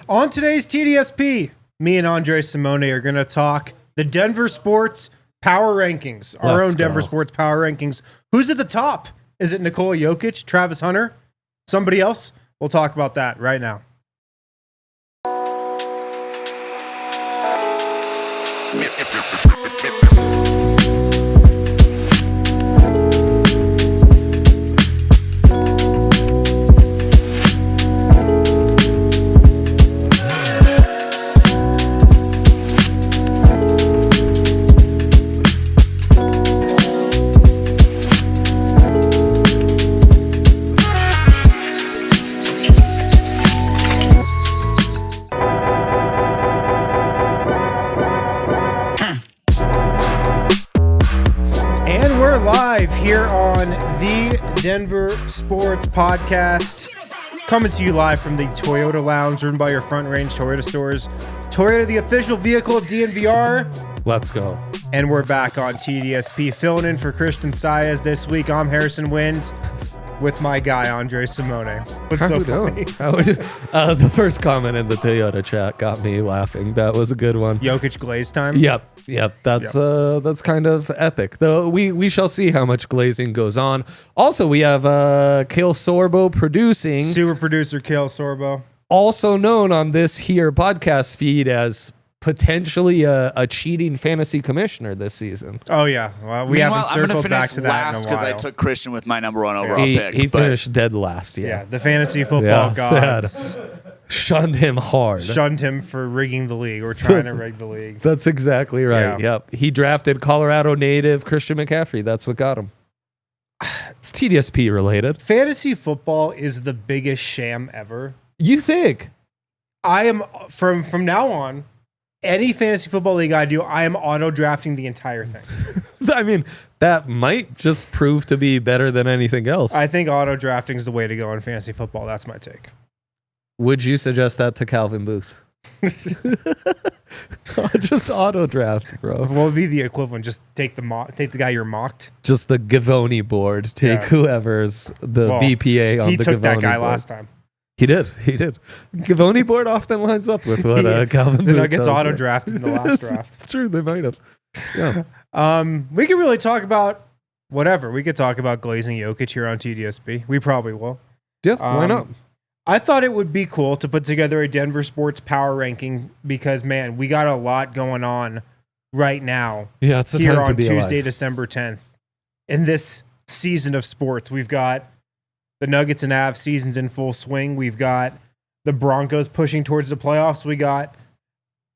On today's TDSP, me and Andre Simone are going to talk the Denver Sports Power Rankings, our own Denver Sports Power Rankings. Who's at the top? Is it Nikola Jokic, Travis Hunter, somebody else? We'll talk about that right now. Here on the Denver Sports Podcast, coming to you live from the Toyota Lounge, run by your Front Range Toyota stores. Toyota, the official vehicle of DNVR. Let's go. And we're back on TDSP, filling in for Christian Saez this week. I'm Harrison Wind with my guy, Andre Simone. What's so funny? The first comment in the Toyota chat got me laughing. That was a good one. Jokic glaze time? Yep. That's kind of epic. Though we shall see how much glazing goes on. Also, we have Kale Sorbo producing. Super producer Kale Sorbo. Also known on this here podcast feed as potentially a cheating fantasy commissioner this season. Oh, yeah. Well, we haven't circled back to that last because I took Christian with my number one overall pick. He finished dead last, yeah. The fantasy football gods. Sad. Shunned him hard. Shunned him for rigging the league or trying to rig the league. That's exactly right. Yeah. Yep. He drafted Colorado native Christian McCaffrey. That's what got him. It's TDSP related. Fantasy football is the biggest sham ever. You think? I am, from now on, any fantasy football league I do, I am auto-drafting the entire thing. I mean, that might just prove to be better than anything else. I think auto-drafting is the way to go in fantasy football. That's my take. Would you suggest that to Calvin Booth? Just auto draft, bro. What would be the equivalent? Just take the guy you're mocked. Just the Gavoni board. Take whoever's the BPA on the Gavoni board. He took that guy last time. He did. Gavoni board often lines up with what Calvin Booth Nuggets auto drafted in the last draft. It's true. They might have. Yeah. We could really talk about whatever. We could talk about glazing Jokic here on TDSP. We probably will. Yeah. Why not? I thought it would be cool to put together a Denver Sports Power Ranking because, man, we got a lot going on right now. Yeah, it's a here time on to be Tuesday, alive. December 10th. In this season of sports, we've got the Nuggets and Avs seasons in full swing. We've got the Broncos pushing towards the playoffs. We got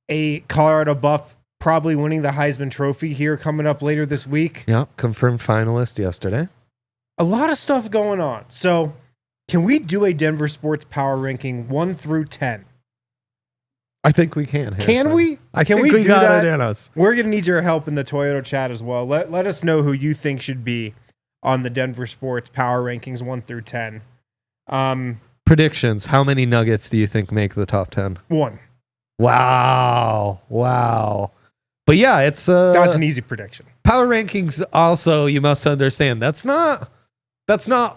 a Colorado Buff probably winning the Heisman Trophy here coming up later this week. Yeah, confirmed finalist yesterday. A lot of stuff going on. So, can we do a Denver Sports Power Ranking 1 through 10? I think we can. Harrison. Can we? I think we got that? It in us. We're going to need your help in the Toyota chat as well. Let us know who you think should be on the Denver Sports Power Rankings 1 through 10. Predictions. How many Nuggets do you think make the top 10? 1. Wow. But yeah, it's that's an easy prediction. Power Rankings also, you must understand, that's not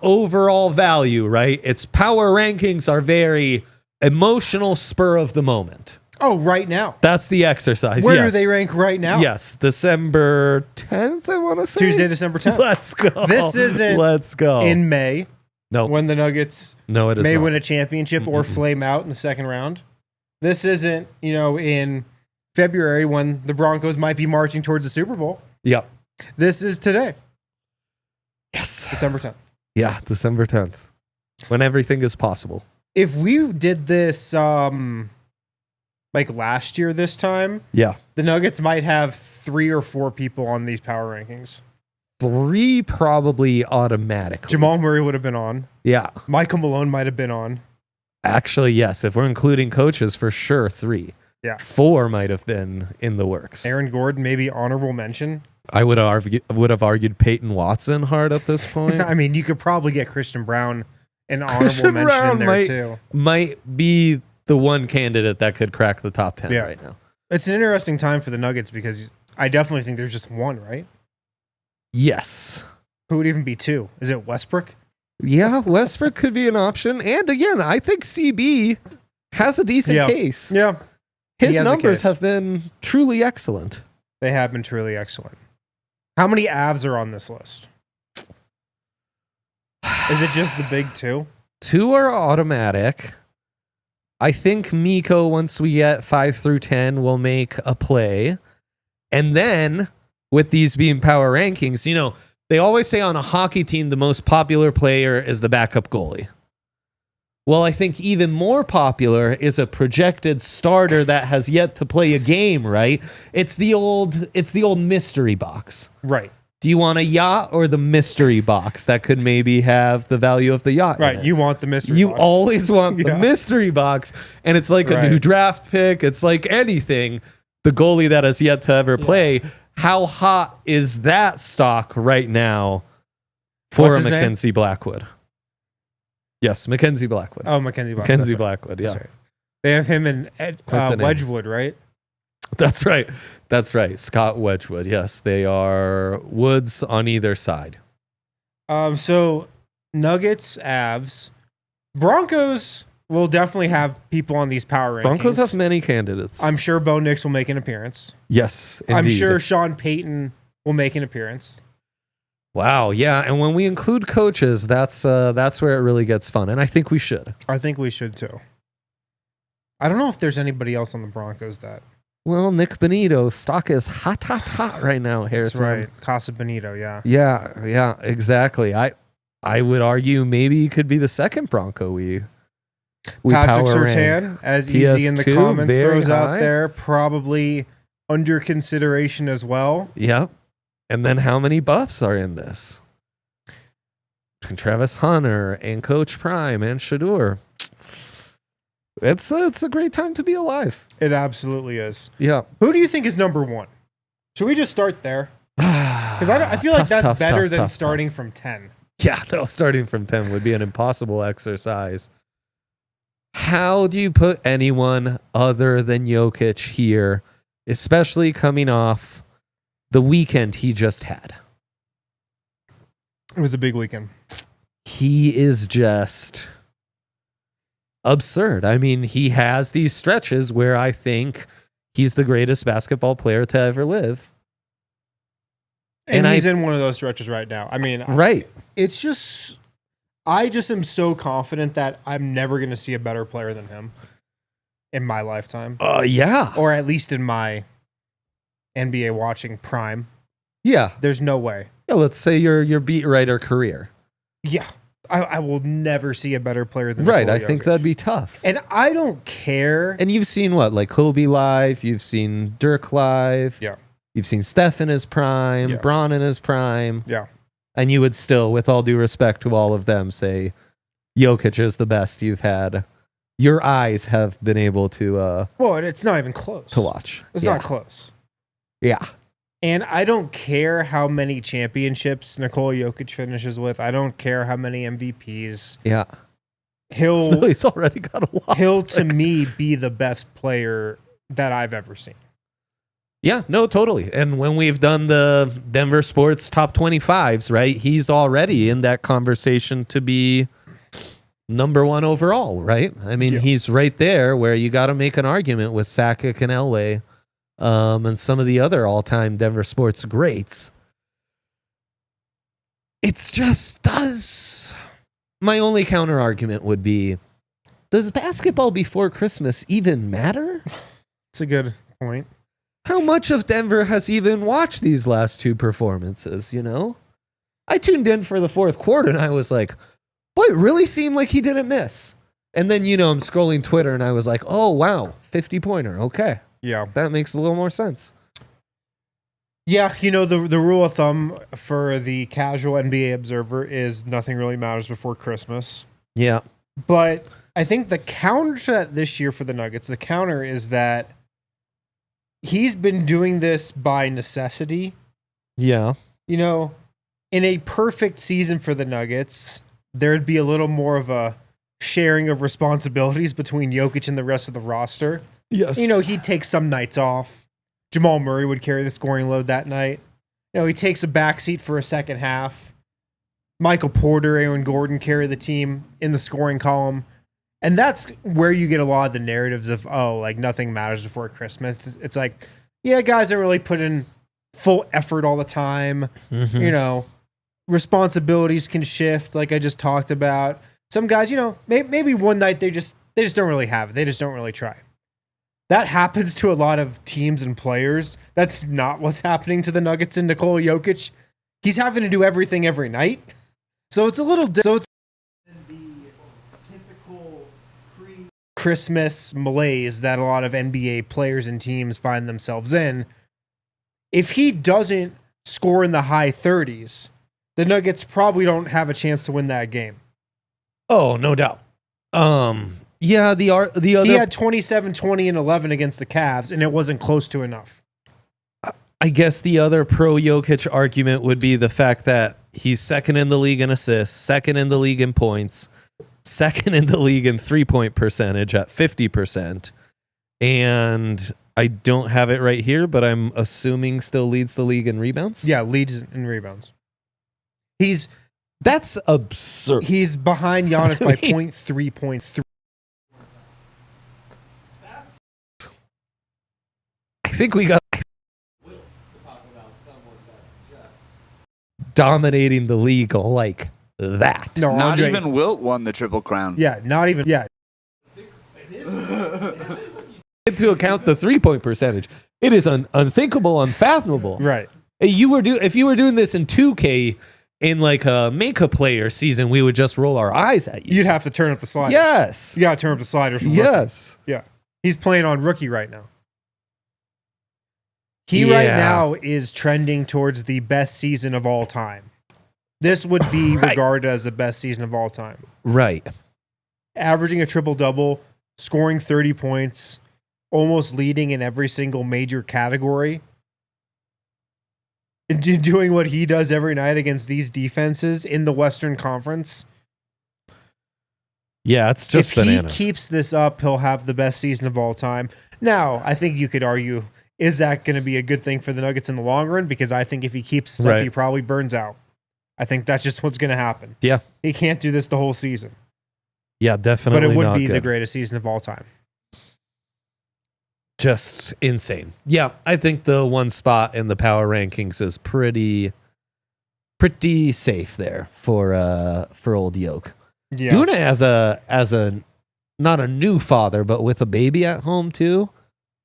overall value, right? It's power rankings are very emotional spur of the moment. Oh, right now. That's the exercise. Where do they rank right now? Yes, December 10th, I want to say. Tuesday, December 10th. Let's go. This isn't in May. No. When the Nuggets may win a championship or flame out in the second round. This isn't, in February when the Broncos might be marching towards the Super Bowl. Yep. This is today. Yes. December 10th. Yeah, December 10th. When everything is possible. If we did this like last year this time, the Nuggets might have 3 or 4 people on these power rankings. 3 probably automatically. Jamal Murray would have been on. Yeah. Michael Malone might have been on. Actually, yes. If we're including coaches, for sure 3. Yeah. 4 might have been in the works. Aaron Gordon, maybe honorable mention. I would have argued Payton Watson hard at this point. I mean, you could probably get Christian Brown an honorable mention in there too. Might be the one candidate that could crack the top 10 right now. It's an interesting time for the Nuggets because I definitely think there's just one, right? Yes. Who would even be 2? Is it Westbrook? Yeah, Westbrook could be an option. And again, I think CB has a decent case. Yeah. His numbers have been truly excellent. They have been truly excellent. How many Avs are on this list? Is it just the big two? 2 are automatic. I think Mikko, once we get 5 through 10, will make a play. And then, with these being power rankings, you know, they always say on a hockey team, the most popular player is the backup goalie. Well, I think even more popular is a projected starter that has yet to play a game, right? It's the old mystery box. Right. Do you want a yacht or the mystery box that could maybe have the value of the yacht? Right. You want the mystery box. You always want the mystery box. And it's like a new draft pick. It's like anything. The goalie that has yet to ever play. How hot is that stock right now for a Mackenzie Blackwood? Yes, Mackenzie Blackwood. Oh, Mackenzie Blackwood. Mackenzie Blackwood, yeah. Right. They have him and Wedgwood, right? That's right. That's right. Scott Wedgwood. Yes, they are Woods on either side. So Nuggets, Avs, Broncos will definitely have people on these power rankings. Broncos have many candidates. I'm sure Bo Nix will make an appearance. Yes, indeed. I'm sure Sean Payton will make an appearance. Wow, yeah, and when we include coaches, that's where it really gets fun, and I think we should. I think we should too. I don't know if there's anybody else on the Broncos that. Well, Nick Benito's stock is hot right now, Harrison. That's right, Casa Benito, yeah. Yeah, exactly. I would argue maybe he could be the second Bronco we Patrick power Surtain, rank. as Easy in the comments throws high. out there, probably under consideration as well. Yep. And then how many buffs are in this? Between Travis Hunter and Coach Prime and Shador. It's a great time to be alive. It absolutely is. Yeah. Who do you think is number one? Should we just start there? Because I feel like that's better than starting from 10. Yeah, no, starting from 10 would be an impossible exercise. How do you put anyone other than Jokic here, especially coming off the weekend he just had? It was a big weekend. He is just absurd. I mean, he has these stretches where I think he's the greatest basketball player to ever live. And he's in one of those stretches right now. I mean, right. It's just, I just am so confident that I'm never going to see a better player than him in my lifetime. Yeah. Or at least in my NBA watching prime. Yeah. There's no way. Yeah, let's say your beat writer career. Yeah. I will never see a better player than Right. Nikola I think Jokic. that'd be tough. And I don't care. And you've seen what? Like Kobe live. You've seen Dirk live. Yeah. You've seen Steph in his prime. Yeah. Bron in his prime. Yeah. And you would still, with all due respect to all of them, say Jokic is the best you've had. Your eyes have been able to well, it's not even close. To watch. It's not close. Yeah. And I don't care how many championships Nikola Jokic finishes with. I don't care how many MVPs. Yeah. He's already got a lot. He'll, to me, be the best player that I've ever seen. Yeah, no, totally. And when we've done the Denver Sports Top 25s, right, he's already in that conversation to be number one overall, right? I mean, he's right there where you got to make an argument with Sakic and Elway and some of the other all-time Denver Sports greats. It's just does. My only counter argument would be, does basketball before Christmas even matter? It's a good point. How much of Denver has even watched these last two performances, you know? I tuned in for the fourth quarter and I was like, boy, it really seemed like he didn't miss. And then, I'm scrolling Twitter and I was like, oh, wow, 50-pointer. Okay. Yeah. That makes a little more sense. Yeah, the rule of thumb for the casual NBA observer is nothing really matters before Christmas. Yeah. But I think the counter to that this year for the Nuggets, the counter is that he's been doing this by necessity. Yeah. In a perfect season for the Nuggets, there'd be a little more of a sharing of responsibilities between Jokic and the rest of the roster. Yes. He'd take some nights off. Jamal Murray would carry the scoring load that night. He takes a backseat for a second half. Michael Porter, Aaron Gordon carry the team in the scoring column. And that's where you get a lot of the narratives of, oh, like nothing matters before Christmas. It's like, yeah, guys don't really put in full effort all the time. Mm-hmm. You know, responsibilities can shift, like I just talked about. Some guys, you know, maybe one night they just don't really have it. They just don't really try. That happens to a lot of teams and players. That's not what's happening to the Nuggets and Nikola Jokic. He's having to do everything every night. So it's a little the typical pre-Christmas malaise that a lot of NBA players and teams find themselves in. If he doesn't score in the high 30s, the Nuggets probably don't have a chance to win that game. Oh, no doubt. Yeah, the other he had 27, 20, and 11 against the Cavs, and it wasn't close to enough. I guess the other pro Jokic argument would be the fact that he's second in the league in assists, second in the league in points, second in the league in 3-point percentage at 50%. And I don't have it right here, but I'm assuming still leads the league in rebounds. Yeah, leads in rebounds. That's absurd. He's behind Giannis by 0.3. I think we got dominating the league like that. No, not Andre, even Wilt won the Triple Crown. Yeah, not even. Yeah. To account the 3-point percentage, it is unthinkable, unfathomable. Right. If you were doing this in 2K in like a make-a player season, we would just roll our eyes at you. You'd have to turn up the sliders. Yes. You got to turn up the sliders. From yes. Rookie. Yeah. He's playing on rookie right now. He right now is trending towards the best season of all time. This would be regarded as the best season of all time. Right. Averaging a triple-double, scoring 30 points, almost leading in every single major category. And doing what he does every night against these defenses in the Western Conference. Yeah, it's just bananas. If he keeps this up, he'll have the best season of all time. Now, I think you could argue, is that going to be a good thing for the Nuggets in the long run? Because I think if he keeps this up, he probably burns out. I think that's just what's going to happen. Yeah. He can't do this the whole season. Yeah, definitely. But it would be the greatest season of all time. Just insane. Yeah, I think the one spot in the power rankings is pretty safe there for old Yoke. Yeah. Doing it as a not a new father, but with a baby at home too,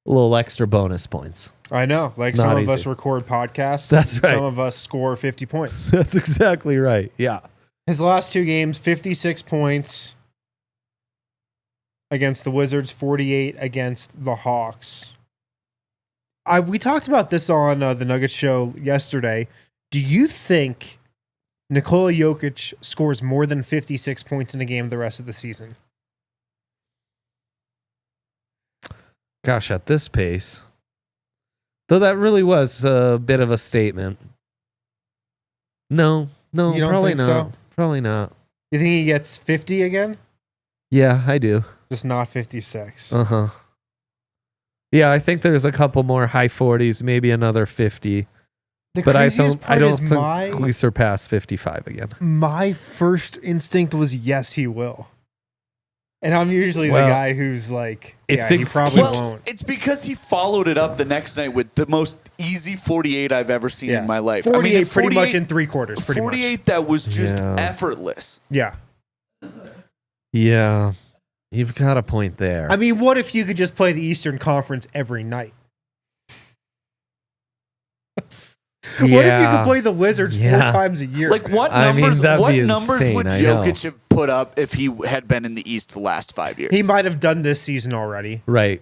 a little extra bonus points. I know. Like Not some easy. of us record podcasts. That's right. Some of us score 50 points. That's exactly right. Yeah. His last 2 games, 56 points against the Wizards, 48 against the Hawks. We talked about this on the Nuggets show yesterday. Do you think Nikola Jokic scores more than 56 points in a game the rest of the season? Gosh, at this pace. Though that really was a bit of a statement. No, You don't probably think not. so? Probably not. You think he gets 50 again? Yeah, I do. Just not 56. Uh-huh. Yeah, I think there's a couple more high 40s, maybe another 50. But I don't think we surpass 55 again. My first instinct was yes, he will. And I'm usually the guy who's like, yeah, he probably won't. It's because he followed it up the next night with the most easy 48 I've ever seen in my life. 48, pretty much in 3 quarters. 48 that was just effortless. Yeah. Yeah. You've got a point there. I mean, what if you could just play the Eastern Conference every night? What if you could play the Wizards 4 times a year? Like what numbers? What numbers insane, would Jokic have put up if he had been in the East the last 5 years? He might have done this season already. Right.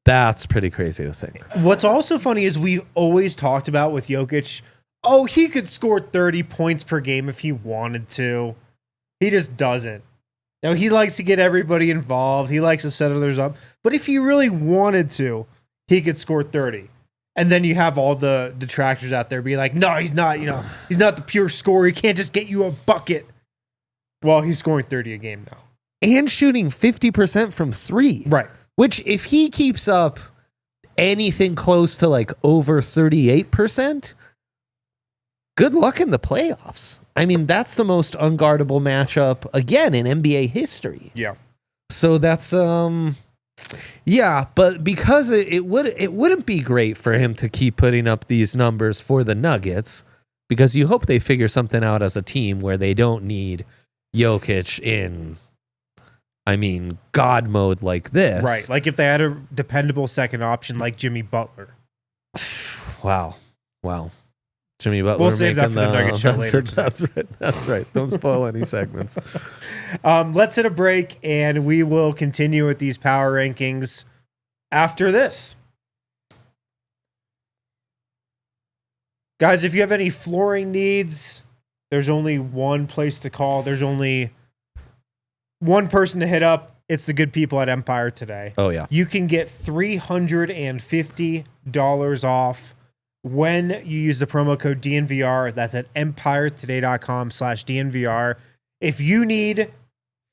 That's pretty crazy to think. What's also funny is we always talked about with Jokic, oh, he could score 30 points per game if he wanted to. He just doesn't. Now, he likes to get everybody involved. He likes to set others up. But if he really wanted to, he could score 30. And then you have all the detractors out there being like, no, he's not, he's not the pure scorer. He can't just get you a bucket. Well, he's scoring 30 a game now. And shooting 50% from 3. Right. Which, if he keeps up anything close to like over 38%, good luck in the playoffs. I mean, that's the most unguardable matchup again in NBA history. Yeah. So that's yeah, but because it wouldn't be great for him to keep putting up these numbers for the Nuggets, because you hope they figure something out as a team where they don't need Jokic in, I mean, God mode like this. Right. Like if they had a dependable second option like Jimmy Butler. Wow. Jimmy Butler. We'll save that for the Nugget show later. That's right. Don't spoil any segments. Let's hit a break, and we will continue with these power rankings after this. Guys, if you have any flooring needs, there's only one place to call. There's only one person to hit up. It's the good people at Empire Today. Oh, yeah. You can get $350 off when you use the promo code DNVR. That's at empiretoday.com/DNVR. If you need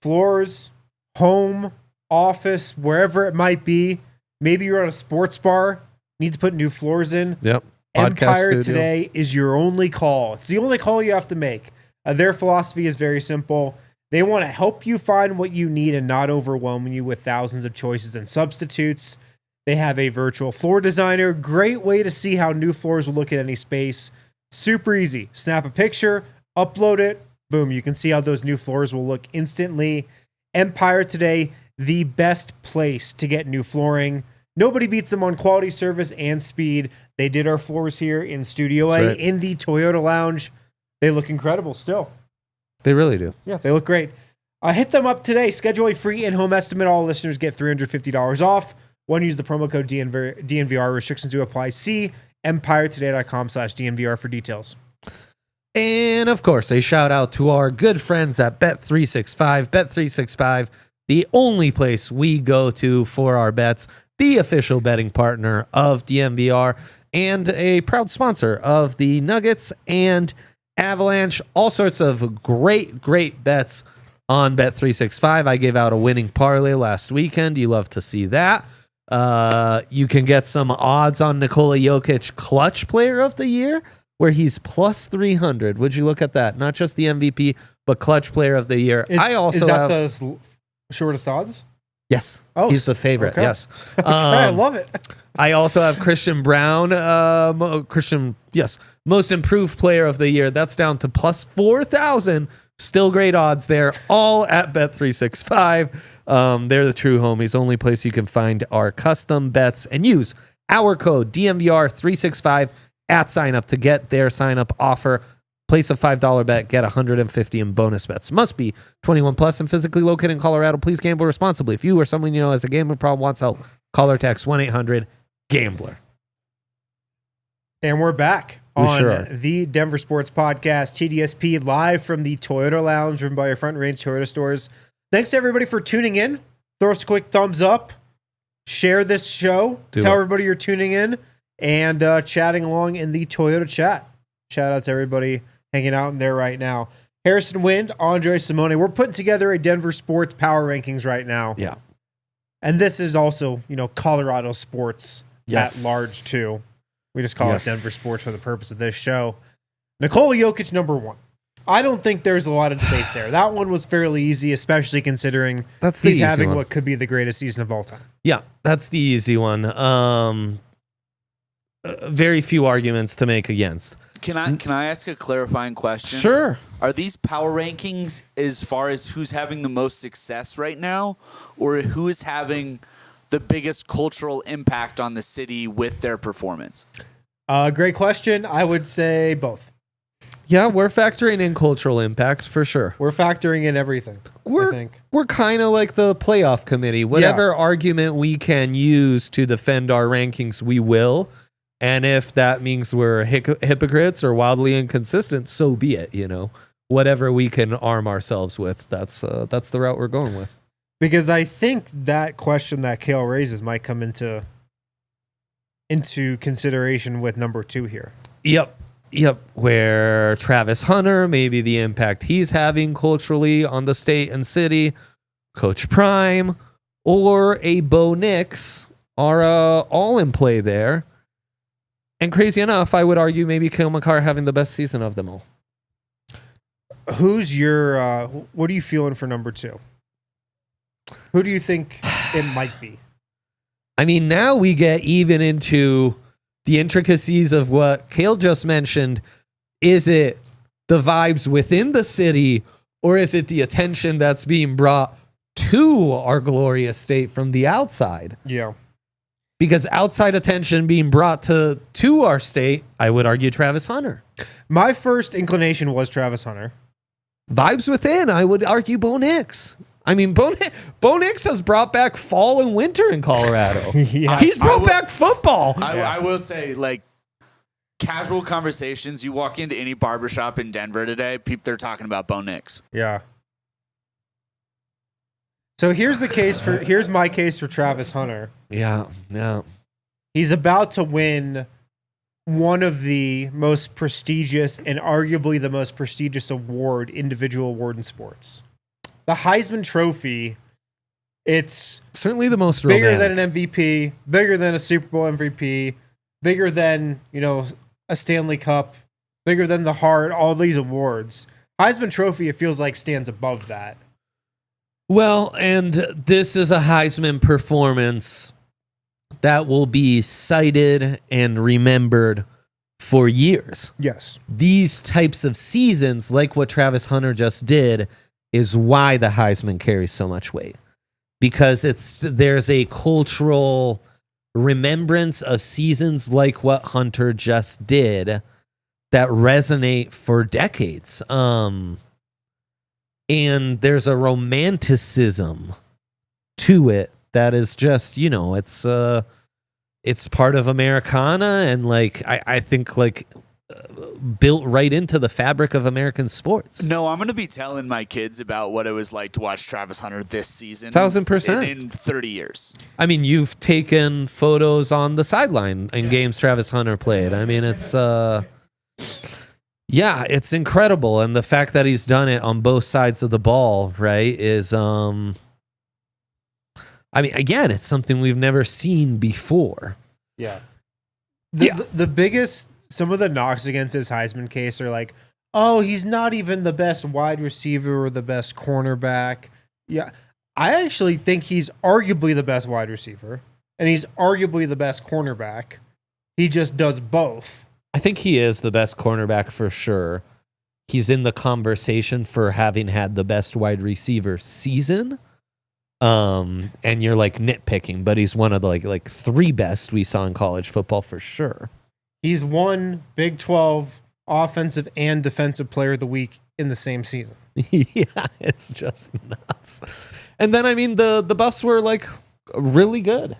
floors, home, office, wherever it might be, maybe you're at a sports bar, need to put new floors in. Yep. Empire Today is your only call. It's the only call you have to make. Their philosophy is very simple. They want to help you find what you need and not overwhelm you with thousands of choices and substitutes. They have a virtual floor designer. Great way to see how new floors will look at any space. Super easy. Snap a picture, upload it, boom. You can see how those new floors will look instantly. Empire Today, the best place to get new flooring. Nobody beats them on quality, service, and speed. They did our floors here in Studio A in the Toyota Lounge. They look incredible still. They really do. Yeah, they look great. Hit them up today. Schedule a free in-home estimate. All listeners get $350 off. When you use the promo code DNVR, restrictions do apply. See empiretoday.com/DNVR for details. And of course, a shout out to our good friends at Bet365. Bet365, the only place we go to for our bets, the official betting partner of DNVR, and a proud sponsor of the Nuggets and Avalanche. All sorts of great bets on Bet365. I gave out a winning parlay last weekend. You love to see that. You can get some odds on Nikola Jokic clutch player of the year, where he's plus 300. Would you look at that? Not just the MVP, but clutch player of the year. Is that the shortest odds? Yes. Oh, he's the favorite. Okay. Yes. Okay, I love it. I also have Christian Brown. Most improved player of the year. That's down to plus 4,000. Still great odds there. All at Bet365. They're the true homies. Only place you can find our custom bets, and use our code DNVR365 at sign up to get their sign up offer. Place a $5 bet, get $150 in bonus bets. Must be 21 plus and physically located in Colorado. Please gamble responsibly. If you or someone you know has a gambling problem, wants help, call or text 1-800-GAMBLER. And we're back on the Denver Sports Podcast, TDSP, live from the Toyota Lounge, driven by your Front Range Toyota stores. Thanks to everybody for tuning in. Throw us a quick thumbs up. Share this show. Tell everybody you're tuning in and chatting along in the Toyota chat. Shout out to everybody hanging out in there right now. Harrison Wind, Andre Simone. We're putting together a Denver sports power rankings right now. Yeah. And this is also, Colorado sports at large too. We just call it Denver sports for the purpose of this show. Nikola Jokic, number one. I don't think there's a lot of debate there. That one was fairly easy, especially considering he's having what could be the greatest season of all time. Yeah, that's the easy one. Very few arguments to make against. Can I ask a clarifying question? Sure. Are these power rankings as far as who's having the most success right now, or who is having the biggest cultural impact on the city with their performance? Great question. I would say both. Yeah, we're factoring in cultural impact for sure. We're factoring in everything. We're kind of like the playoff committee. Whatever argument we can use to defend our rankings, we will. And if that means we're hypocrites or wildly inconsistent, so be it. Whatever we can arm ourselves with, that's the route we're going with. Because I think that question that Kale raises might come into consideration with number two here. Yep. Where Travis Hunter, maybe the impact he's having culturally on the state and city, Coach Prime, or a Bo Nix are all in play there. And crazy enough, I would argue maybe Cale Makar having the best season of them all. Who's your? What are you feeling for number 2? Who do you think it might be? I mean, now we get even into the intricacies of what Cale just mentioned. Is it the vibes within the city, or is it the attention that's being brought to our glorious state from the outside? Yeah. Because outside attention being brought to our state, I would argue Travis Hunter. My first inclination was Travis Hunter. Vibes within, I would argue Bo Nix. I mean, Bo Nix has brought back fall and winter in Colorado. Yeah. He's brought back football. I will say, like, casual conversations, you walk into any barbershop in Denver today, they're talking about Bo Nix. Yeah. So here's my case for Travis Hunter. Yeah. He's about to win one of the most prestigious and arguably the most prestigious individual award in sports. The Heisman Trophy, it's certainly the most bigger romantic. than an MVP, bigger than a Super Bowl MVP, bigger than, a Stanley Cup, bigger than the Hart, all these awards. Heisman Trophy, it feels like, stands above that. Well, and this is a Heisman performance that will be cited and remembered for years. Yes. These types of seasons, like what Travis Hunter just did, is why the Heisman carries so much weight. Because there's a cultural remembrance of seasons like what Hunter just did that resonate for decades. And there's a romanticism to it that is just, it's part of Americana, and like I think like built right into the fabric of American sports. No, I'm going to be telling my kids about what it was like to watch Travis Hunter this season. 1,000%. In 30 years. I mean, you've taken photos on the sideline in games Travis Hunter played. I mean, it's it's incredible. And the fact that he's done it on both sides of the ball, right, is I mean, again, it's something we've never seen before. Yeah. The biggest, some of the knocks against his Heisman case are like, oh, he's not even the best wide receiver or the best cornerback. Yeah. I actually think he's arguably the best wide receiver, and he's arguably the best cornerback. He just does both. I think he is the best cornerback for sure. He's in the conversation for having had the best wide receiver season. And you're like nitpicking, but he's one of the like 3 best we saw in college football for sure. He's won Big 12 offensive and defensive player of the week in the same season. Yeah, it's just nuts. And then, I mean, the Buffs were like really good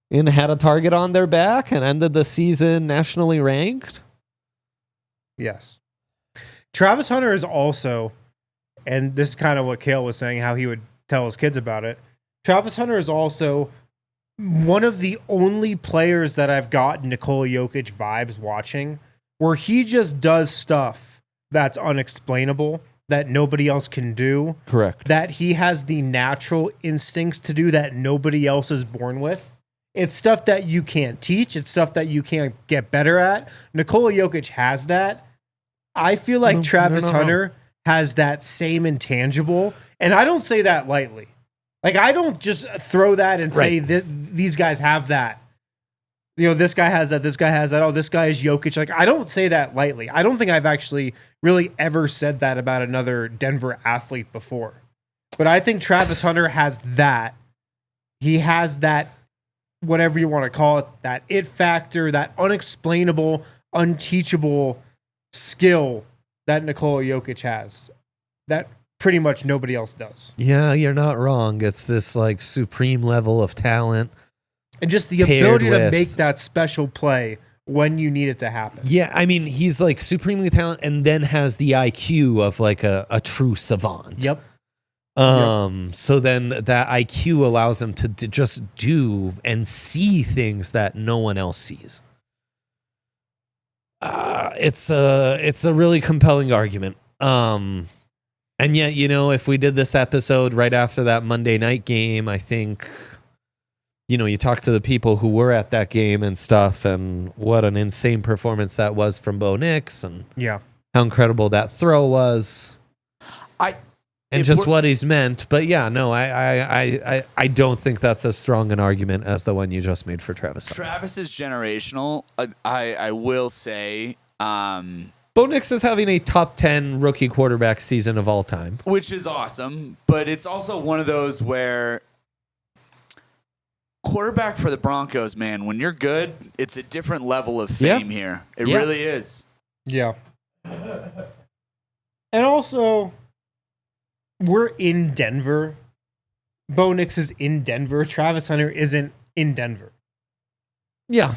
and had a target on their back and ended the season nationally ranked. Yes. Travis Hunter is also, and this is kind of what Cale was saying, how he would tell his kids about it. Travis Hunter is also one of the only players that I've gotten Nikola Jokic vibes watching, where he just does stuff that's unexplainable, that nobody else can do. Correct. That he has the natural instincts to do that nobody else is born with. It's stuff that you can't teach. It's stuff that you can't get better at. Nikola Jokic has that. I feel like Travis Hunter has that same intangible. And I don't say that lightly. Like, I don't just throw that and say these guys have that. This guy has that, this guy has that. Oh, this guy is Jokic. Like, I don't say that lightly. I don't think I've actually really ever said that about another Denver athlete before. But I think Travis Hunter has that. He has that, whatever you want to call it, that it factor, that unexplainable, unteachable skill that Nikola Jokic has. That pretty much nobody else does. Yeah, you're not wrong. It's this like supreme level of talent. And just the ability to make that special play when you need it to happen. Yeah, I mean, he's like supremely talented and then has the IQ of like a true savant. Yep. So then that IQ allows him to just do and see things that no one else sees. It's a really compelling argument. And yet, if we did this episode right after that Monday night game, I think you talk to the people who were at that game and stuff, and what an insane performance that was from Bo Nix, and Yeah. how incredible that throw was, and just what he's meant. But yeah, no, I don't think that's as strong an argument as the one you just made for Travis. Travis is generational. I will say. Bo Nix is having a top 10 rookie quarterback season of all time, Which is awesome, but it's also one of those where quarterback for the Broncos, man, when you're good, it's a different level of fame here. It really is. Yeah. And also, we're in Denver. Bo Nix is in Denver. Travis Hunter isn't in Denver. Yeah.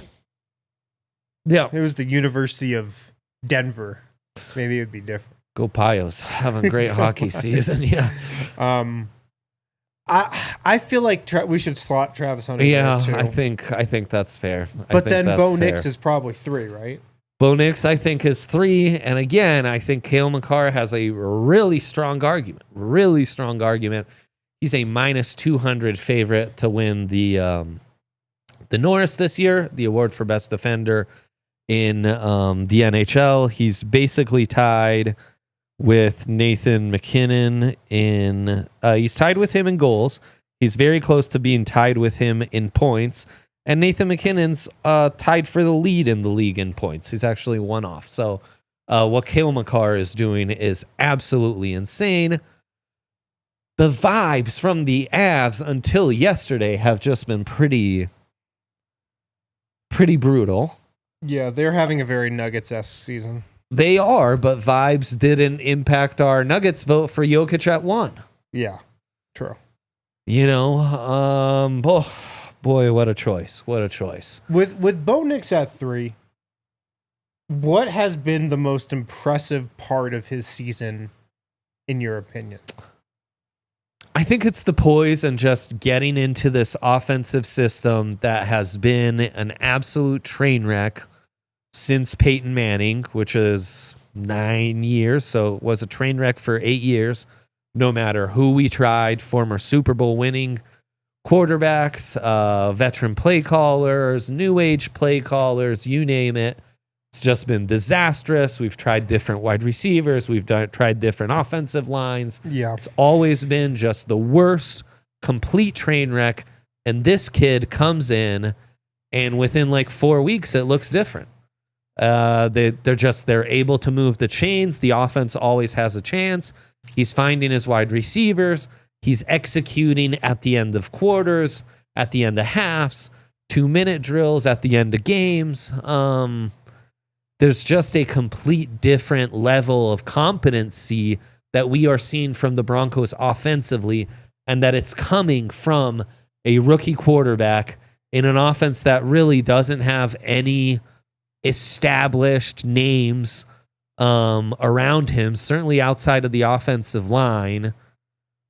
It was the University of Denver. Maybe it would be different. Go Pios. Having a great hockey season. Yeah. I feel like we should slot Travis Hunter. Yeah, there too. I think that's fair. But then Bo Nix is probably 3, right? Bo Nix, I think, is 3. And again, I think Cale Makar has a really strong argument. He's a minus 200 favorite to win the Norris this year, the award for best defender in the NHL. He's basically tied with Nathan McKinnon he's tied with him in goals. He's very close to being tied with him in points. And Nathan McKinnon's tied for the lead in the league in points. He's actually one off. So what Cale Makar is doing is absolutely insane. The vibes from the Avs until yesterday have just been pretty brutal. Yeah, they're having a very Nuggets-esque season. They are, but vibes didn't impact our Nuggets vote for Jokic at 1. Yeah, true. Boy, what a choice. What a choice. With Bo Nix at 3, what has been the most impressive part of his season, in your opinion? I think it's the poise and just getting into this offensive system that has been an absolute train wreck since Payton Manning, which is 9 years. So it was a train wreck for 8 years. No matter who we tried, former Super Bowl winning quarterbacks, veteran play callers, new age play callers, you name it. It's just been disastrous. We've tried different wide receivers. We've tried different offensive lines. Yeah. It's always been just the worst, complete train wreck. And this kid comes in, and within like 4 weeks, it looks different. They're able to move the chains. The offense always has a chance. He's finding his wide receivers. He's executing at the end of quarters, at the end of halves, 2-minute drills at the end of games. There's just a complete different level of competency that we are seeing from the Broncos offensively, and that it's coming from a rookie quarterback in an offense that really doesn't have any established names around him, certainly outside of the offensive line.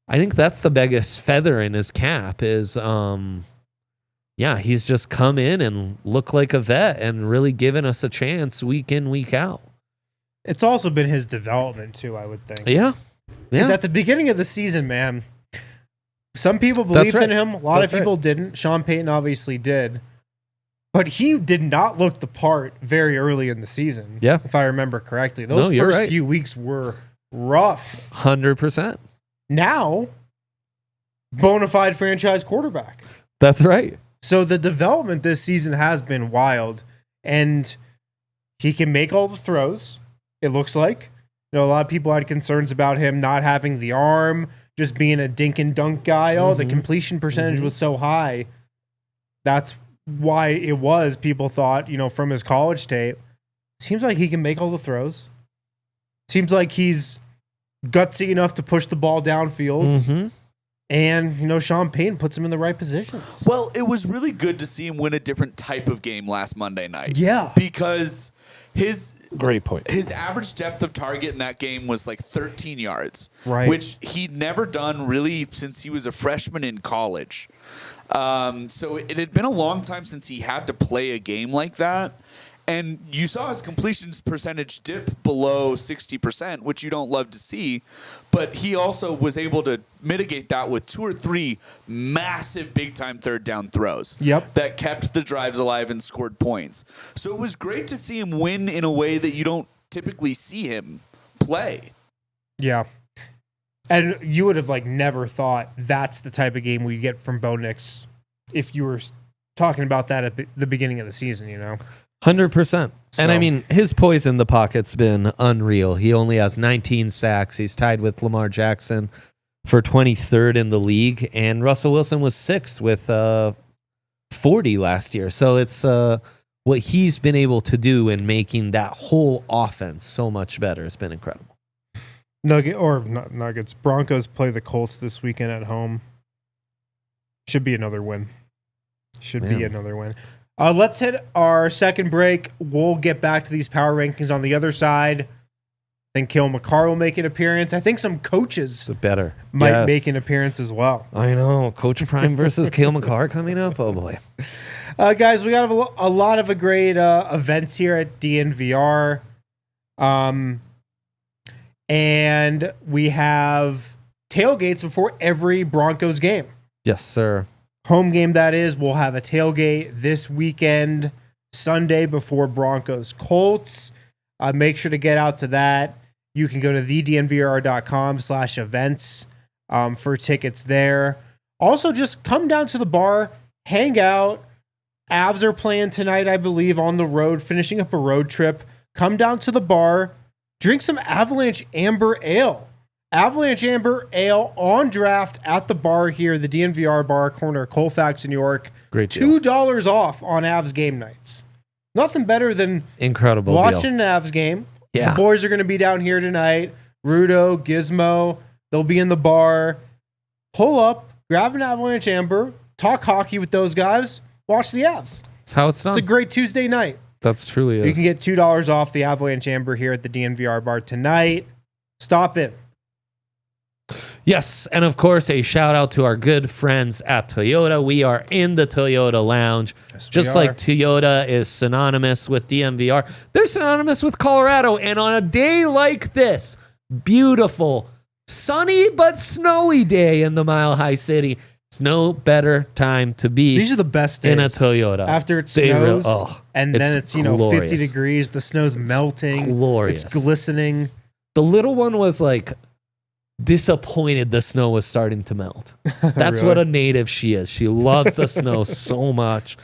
I think that's the biggest feather in his cap is, he's just come in and looked like a vet and really given us a chance week in, week out. It's also been his development too, I would think. Yeah. Because at the beginning of the season, man, some people believed in him. A lot of people didn't. Sean Payton obviously did. But he did not look the part very early in the season. Yeah. If I remember correctly. Those first few weeks were rough. 100%. Now, bona fide franchise quarterback. That's right. So the development this season has been wild. And he can make all the throws, it looks like. A lot of people had concerns about him not having the arm, just being a dink and dunk guy. Oh, the completion percentage was so high. That's why it was, people thought, from his college tape. Seems like he can make all the throws. Seems like he's gutsy enough to push the ball downfield. And, Sean Payton puts him in the right positions. Well, it was really good to see him win a different type of game last Monday night. Yeah. Because great point. His average depth of target in that game was like 13 yards. Right. Which he'd never done really since he was a freshman in college. So it had been a long time since he had to play a game like that. And you saw his completions percentage dip below 60%, which you don't love to see. But he also was able to mitigate that with 2 or 3 massive big-time third-down throws that kept the drives alive and scored points. So it was great to see him win in a way that you don't typically see him play. Yeah. And you would have never thought that's the type of game we get from Bo Nix if you were talking about that at the beginning of the season, 100%. And I mean, his poise in the pocket's been unreal. He only has 19 sacks. He's tied with Lamar Jackson for 23rd in the league. And Russell Wilson was 6th with 40 last year. So it's what he's been able to do in making that whole offense so much better has been incredible. Nuggets. Broncos play the Colts this weekend at home. Should be another win. Let's hit our second break. We'll get back to these power rankings on the other side. I think Cale Makar will make an appearance. I think some coaches might make an appearance as well. I know. Coach Prime versus Cale Makar coming up. Oh, boy. Guys, we got a lot of great events here at DNVR. And we have tailgates before every Broncos game. Yes, sir. Home game, that is. We'll have a tailgate this weekend, Sunday, before Broncos Colts. Make sure to get out to that. You can go to thednvr.com/events for tickets there. Also, just come down to the bar, hang out. Avs are playing tonight, I believe, on the road, finishing up a road trip. Come down to the bar, drink some Avalanche Amber Ale. Avalanche Amber Ale on draft at the bar here, the DNVR bar corner, Colfax, New York. Great deal. $2 off on Avs game nights. Nothing better than incredible watching an Avs game. Yeah. The boys are going to be down here tonight. Rudo, Gizmo, they'll be in the bar. Pull up, grab an Avalanche Amber, talk hockey with those guys, watch the Avs. That's how it's done. It's a great Tuesday night. That's truly is. You can get $2 off the Avalanche Amber here at the DNVR bar tonight. Stop in. Yes, and of course, a shout out to our good friends at Toyota. We are in the Toyota Lounge. Yes, just like Toyota is synonymous with DNVR, they're synonymous with Colorado. And on a day like this, beautiful, sunny but snowy day in the Mile High City, it's no better time to be. These are the best days. In a Toyota. After it snows, and then it's glorious. 50 degrees, the snow's melting. Glorious. It's glistening. The little one was disappointed the snow was starting to melt. That's Really? what a native she is. She loves the snow so much.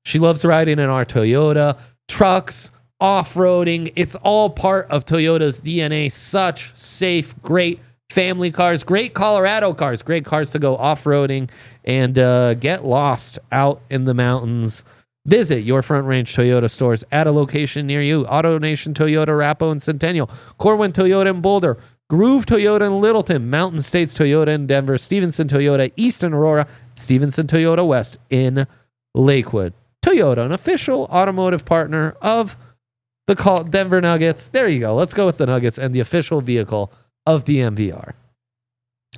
She loves riding in our Toyota, trucks, off-roading. It's all part of Toyota's DNA. Such safe, great family cars, great Colorado cars, great cars to go off-roading and get lost out in the mountains. Visit your Front Range Toyota stores at a location near you. AutoNation Toyota, Rappo, and Centennial. Corwin Toyota in Boulder. Groove Toyota in Littleton, Mountain States Toyota in Denver, Stevenson Toyota East in Aurora, Stevenson Toyota West in Lakewood. Toyota, an official automotive partner of the Denver Nuggets. There you go. Let's go with the Nuggets and the official vehicle of DNVR.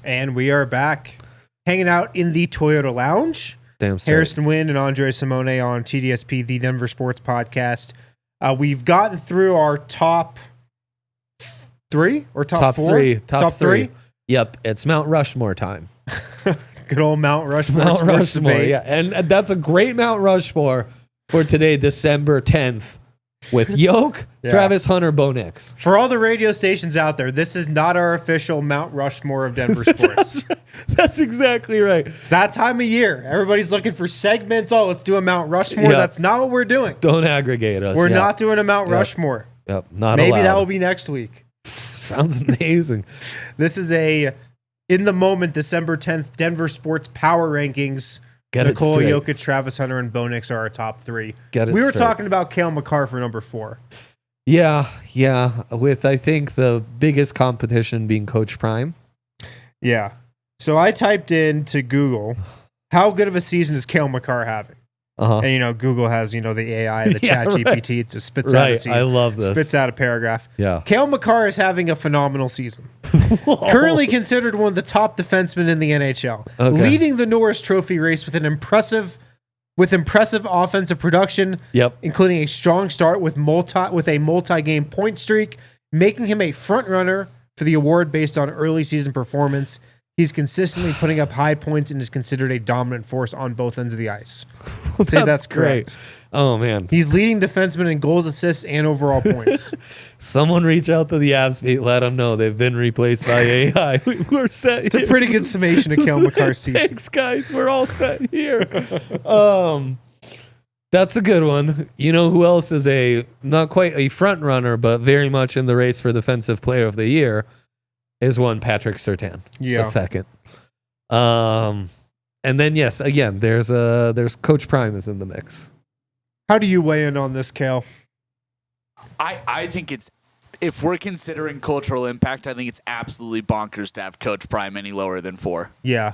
And we are back hanging out in the Toyota Lounge. Damn straight. Harrison Wind and Andre Simone on TDSP, the Denver Sports Podcast. We've gotten through our top 3 or top 4? Top three. Yep, it's Mount Rushmore time. Good old Mount Rushmore. Mount Rushmore, yeah. And that's a great Mount Rushmore for today, December 10th, with Yoke, Travis Hunter, Bo Nix. For all the radio stations out there, this is not our official Mount Rushmore of Denver sports. That's exactly right. It's that time of year. Everybody's looking for segments. Oh, let's do a Mount Rushmore. Yep. That's not what we're doing. Don't aggregate us. We're not doing a Mount Rushmore. Yep, not Maybe allowed. that will be next week. Sounds amazing. This is a in the moment December 10th Denver Sports Power Rankings. Nikola Jokic, Travis Hunter, and Bo Nix are our top 3. We were talking about Cale Makar for number 4. Yeah. With I think the biggest competition being Coach Prime. Yeah. So I typed into Google, how good of a season is Cale Makar having? And Google has the AI, the Chat GPT to spits out a I love this. Spits out a paragraph. Yeah. Cale Makar is having a phenomenal season. Currently considered one of the top defensemen in the NHL, leading the Norris Trophy race with an impressive with impressive offensive production, Yep. including a strong start with a multi-game point streak, making him a front runner for the award based on early season performance. He's consistently putting up high points and is considered a dominant force on both ends of the ice. I'd say that's correct. Great. Oh, man. He's leading defenseman in goals, assists, and overall points. Someone reach out to the Avs, let them know they've been replaced by AI. We're set. It's a pretty good summation of Cale Makar's season. Thanks, guys. We're all set here. That's a good one. You know who else is not quite a front runner, but very much in the race for Defensive Player of the Year is one Patrick Surtain. Yeah. A second. And then, yes, again, there's Coach Prime is in the mix. How do you weigh in on this, Cale? I think it's, if we're considering cultural impact, I think it's absolutely bonkers to have Coach Prime any lower than 4. Yeah.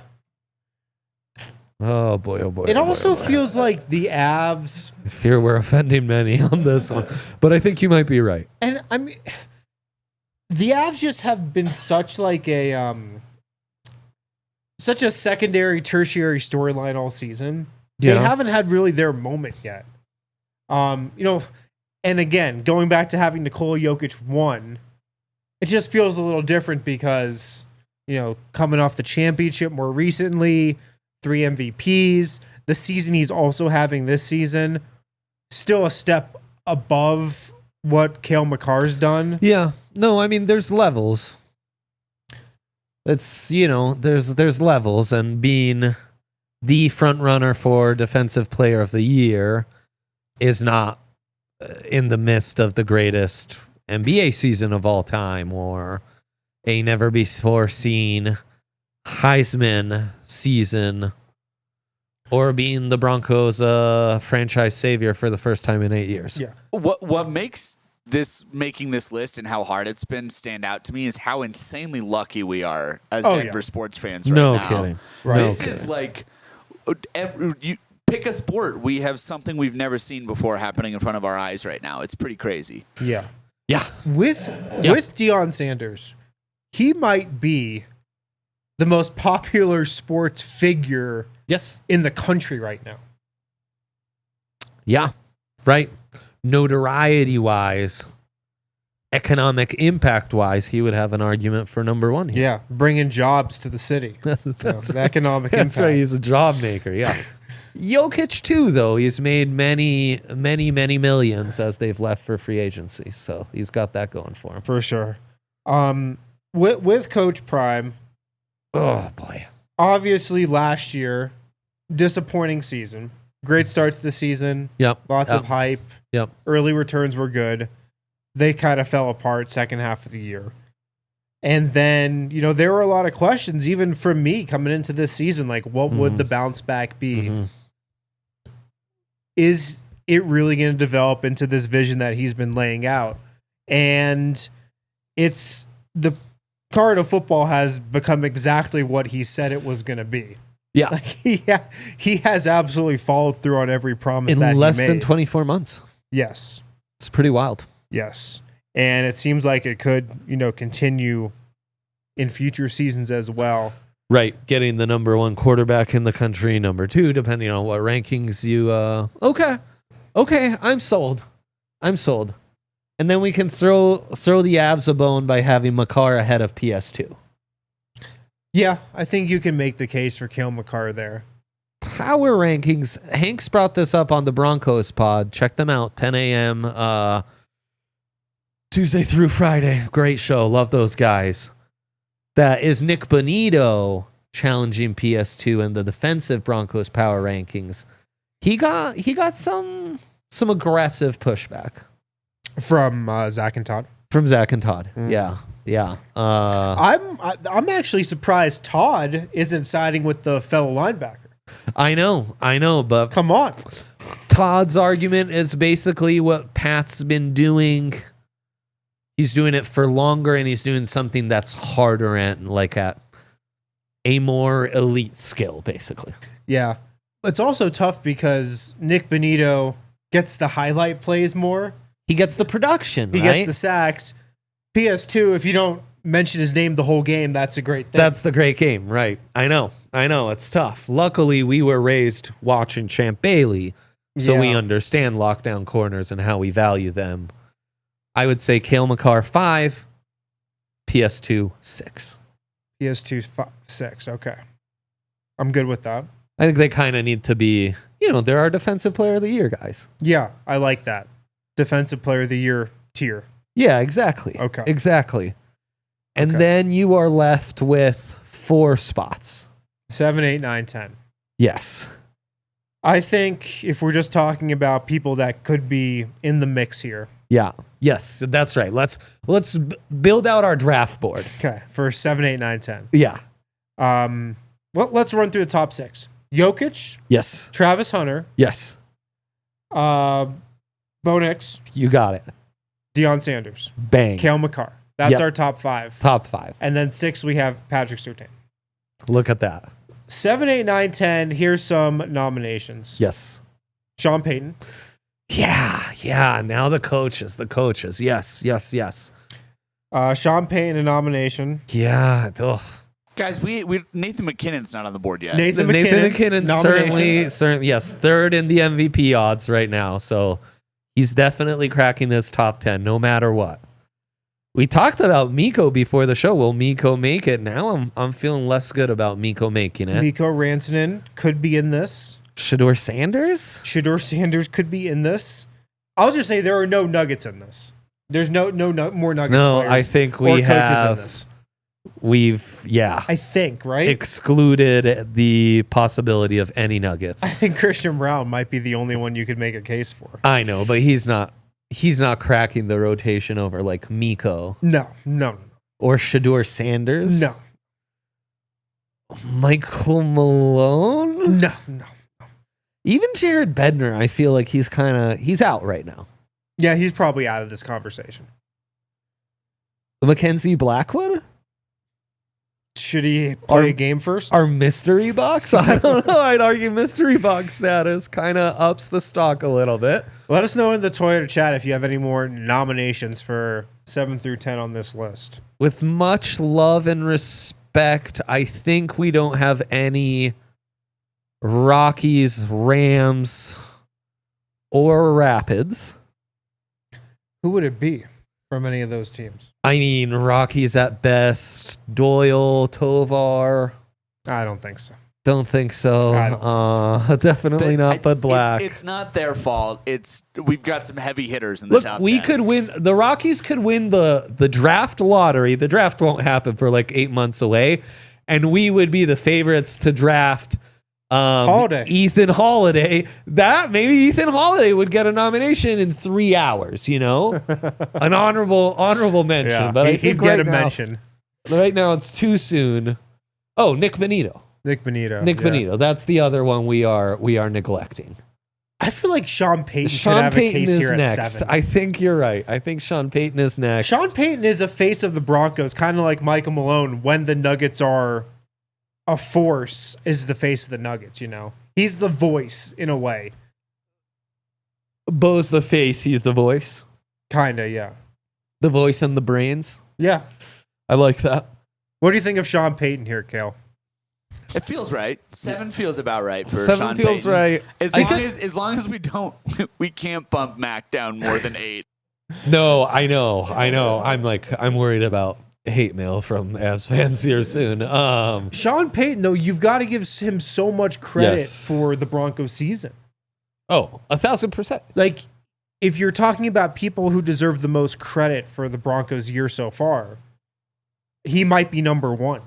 Oh, boy, oh, boy. It oh, boy, also oh, boy. feels like the Avs, I fear we're offending many on this one, but I think you might be right. and I mean, the Avs just have been such like such a secondary, tertiary storyline all season. Yeah. They haven't had really their moment yet. And again, going back to having Nikola Jokic won, it just feels a little different because, coming off the championship more recently, 3 MVPs, the season he's also having this season, still a step above what Cale Makar's done. Yeah. No, I mean, there's levels. It's, there's levels, and being the front runner for Defensive Player of the Year is not in the midst of the greatest NBA season of all time or a never before seen Heisman season or being the Broncos franchise savior for the first time in 8 years. Yeah. What makes making this list and how hard it's been stand out to me is how insanely lucky we are as Denver sports fans right no now. Kidding. Right. No This kidding. is like you pick a sport. We have something we've never seen before happening in front of our eyes right now. It's pretty crazy. Yeah. Yeah. With Deion Sanders, he might be the most popular sports figure Yes. in the country right now. Yeah. Right. Notoriety wise, economic impact wise, he would have an argument for number 1 here. Yeah, bringing jobs to the city. That's The right. economic That's impact. right. He's a job maker. Yeah. Jokic too, though. He's made many, many, many millions as they've left for free agency. So he's got that going for him. For sure. With Coach Prime, Oh boy. obviously last year, disappointing season. Great start to the season. Yep. Lots Yep. of hype. Yep. Early returns were good. They kind of fell apart second half of the year. And then, there were a lot of questions, even from me coming into this season, like what would the bounce back be? Mhm. Is it really going to develop into this vision that he's been laying out? And it's the card of football has become exactly what he said it was going to be. Yeah. Like he has absolutely followed through on every promise In that less he made. than 24 months. Yes. It's pretty wild. Yes. And it seems like it could, continue in future seasons as well. Right. Getting the number 1 quarterback in the country, number 2, depending on what rankings you Okay, I'm sold. And then we can throw the Avs a bone by having Makar ahead of PS2. Yeah, I think you can make the case for Cale Makar there. Power rankings. Hanks brought this up on the Broncos pod. Check them out. 10 a.m. Tuesday through Friday. Great show. Love those guys. That is Nick Bonito challenging PS2 in the defensive Broncos power rankings. He got some aggressive pushback From Zach and Todd. from Zach and Todd. Mm. Yeah. I'm actually surprised Todd isn't siding with the fellow linebacker. I know, but Come on. Todd's argument is basically what Pat's been doing. He's doing it for longer, and he's doing something that's harder and like at a more elite skill, basically. Yeah. It's also tough because Nick Bonito gets the highlight plays more. He gets the production, He right? gets the sacks. PS2, if you don't mention his name the whole game, that's a great thing. That's the great game, right? I know. It's tough. Luckily, we were raised watching Champ Bailey, so we understand lockdown corners and how we value them. I would say Cale Makar 5, PS2 6. PS2 6. Okay, I'm good with that. I think they kind of need to be, they're our defensive player of the year guys. Yeah, I like that. Defensive player of the year tier. Yeah, exactly. Okay. Exactly. And Okay. then you are left with 4 spots. 7, 8, 9, 10. Yes. I think if we're just talking about people that could be in the mix here. Yeah. Yes, that's right. Let's build out our draft board. Okay, for 7, 8, 9, 10. Yeah. Well, let's run through the top 6. Jokic, Yes. Travis Hunter, Yes. Bo Nix, You got it. Deion Sanders, Bang. Cale Makar. That's Yep. our top 5. Top 5. And then 6, we have Patrick Surtain. Look at that. 7, 8, 9, 10. Here's some nominations. Yes. Sean Payton, Yeah. Now the coaches. Yes. Sean Payton, a nomination. Yeah. Ugh. Guys, we Nathan McKinnon's not on the board yet. Nathan McKinnon nomination. certainly, yes, 3rd in the MVP odds right now. So he's definitely cracking this top 10 no matter what. We talked about Miko before the show. Will Miko make it? Now I'm feeling less good about Miko making it. Miko Rantanen could be in this. Shedeur Sanders? Shedeur Sanders could be in this. I'll just say there are no Nuggets in this. There's no more Nuggets No, players I think or we coaches have. in this. I think, right? excluded the possibility of any Nuggets. I think Christian Brown might be the only one you could make a case for. I know, but he's not cracking the rotation over like Miko No. or Shedeur Sanders. No. Michael Malone? No. Even Jared Bednar, I feel like he's out right now. Yeah, he's probably out of this conversation. Mackenzie Blackwood? Should he play a game first? Our mystery box? I don't know. I'd argue mystery box status kind of ups the stock a little bit. Let us know in the Toyota chat if you have any more nominations for 7 through 10 on this list. With much love and respect, I think we don't have any Rockies, Rams, or Rapids. Who would it be from any of those teams? I mean, Rockies at best. Doyle, Tovar. I don't think so. Don't think so. I don't think Definitely not Bud Black. It's not their fault. We've got some heavy hitters in the top 10. We could win. The Rockies could win the draft lottery. The draft won't happen for like 8 months away, and we would be the favorites to draft Holiday. Ethan Holiday. Maybe Ethan Holiday would get a nomination in 3 hours. An honorable mention. Yeah, but I he'd think get right a now, mention. Right now it's too soon. Oh, Nick Bonito. Nick Bonito. Bonito. That's the other one we are neglecting. I feel like Sean Payton should Sean have Payton a case is here next. at 7. I think you're right. I think Sean Payton is next. Sean Payton is a face of the Broncos, kind of like Michael Malone when the Nuggets are a force, is the face of the Nuggets, He's the voice in a way. Bo's the face, he's the voice. Kinda, yeah. The voice and the brains. Yeah. I like that. What do you think of Sean Payton here, Kale? It feels right. 7 feels about right for 7 Sean feels Payton. right. As long as we can't bump Mac down more than 8. No, I know. I'm worried about hate mail from Avs fans here soon. Sean Payton, though, you've got to give him so much credit Yes. for the Broncos season. Oh, 1,000%. Like, if you're talking about people who deserve the most credit for the Broncos year so far, he might be number 1.